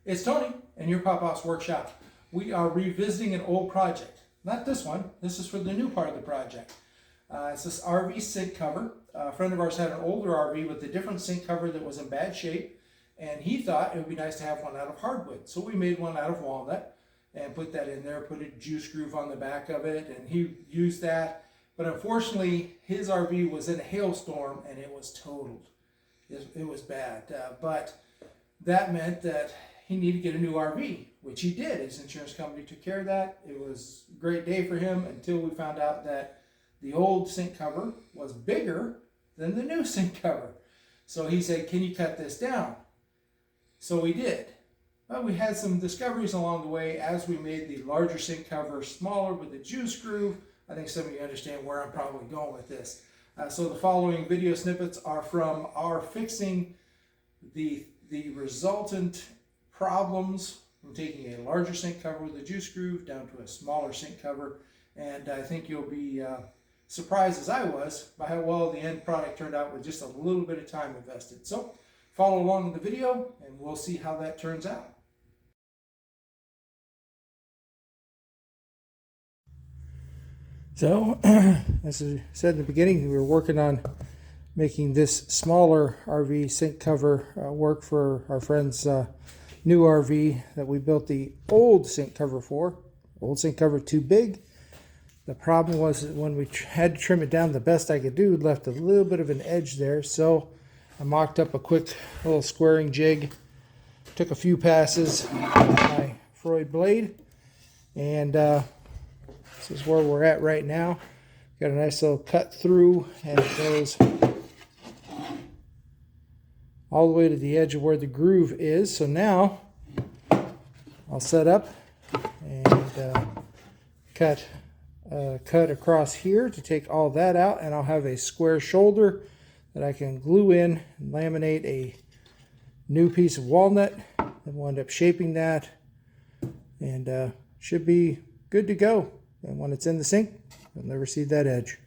It's Tony and your Pop-Off's Workshop. We are revisiting an old project. Not this one. This is for the new part of the project. It's this RV sink cover. A friend of ours had an older RV with a different sink cover that was in bad shape, and he thought it would be nice to have one out of hardwood. So we made one out of walnut and put that in there, put a juice groove on the back of it, and he used that. But unfortunately, his RV was in a hailstorm and it was totaled. It was bad. But that meant that he needed to get a new RV, which he did. His insurance company took care of that. It was a great day for him until we found out that the old sink cover was bigger than the new sink cover. So he said, "Can you cut this down?" So we did. But we had some discoveries along the way as we made the larger sink cover smaller with the juice groove. I think some of you understand where I'm probably going with this. So the following video snippets are from our fixing the resultant problems from taking a larger sink cover with a juice groove down to a smaller sink cover. And I think you'll be surprised, as I was, by how well the end product turned out with just a little bit of time invested. So follow along in the video and we'll see how that turns out. So, as I said in the beginning, we were working on making this smaller RV sink cover work for our friend's new RV that we built the old sink cover for. Old sink cover too big. The problem was that when we had to trim it down, the best I could do left a little bit of an edge there. So I mocked up a quick little squaring jig, took a few passes with my Freud blade, and this is where we're at right now. Got a nice little cut through, and it goes all the way to the edge of where the groove is. So now I'll set up and cut across here to take all that out, and I'll have a square shoulder that I can glue in and laminate a new piece of walnut, and we'll end up shaping that, and should be good to go. And when it's in the sink, you'll never see that edge.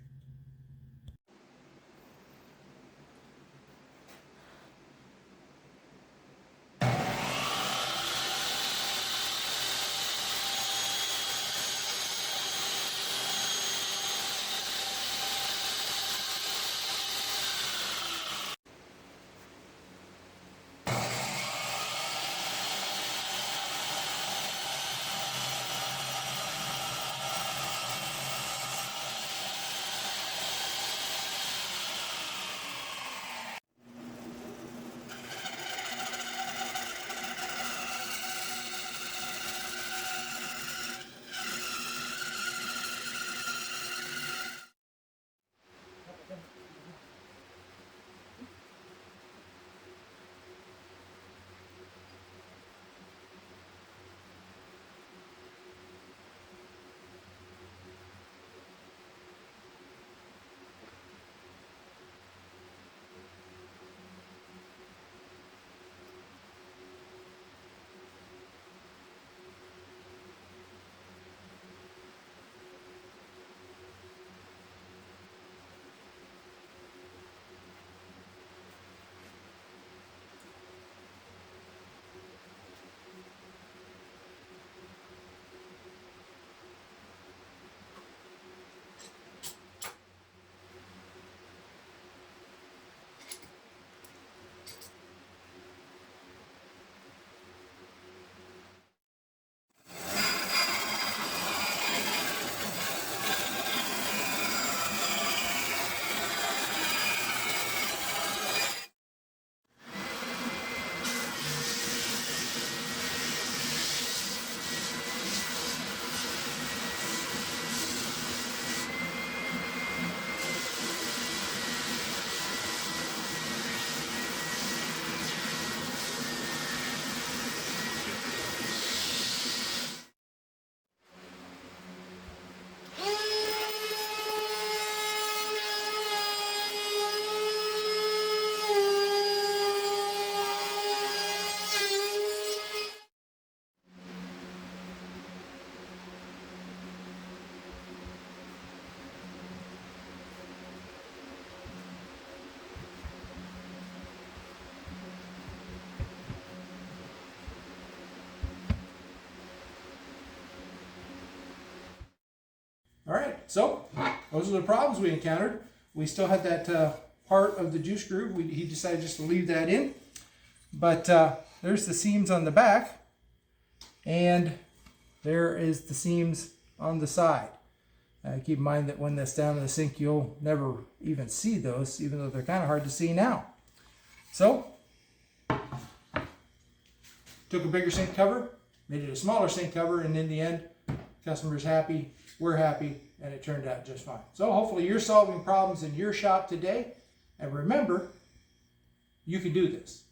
so those are the problems we encountered. We still had that part of the juice groove. He decided just to leave that in. But there's the seams on the back, and there is the seams on the side. Keep in mind that when that's down in the sink, you'll never even see those, even though they're kind of hard to see now. So, took a bigger sink cover, made it a smaller sink cover, and in the end, customer's happy, we're happy, and it turned out just fine. So hopefully you're solving problems in your shop today, and remember, you can do this.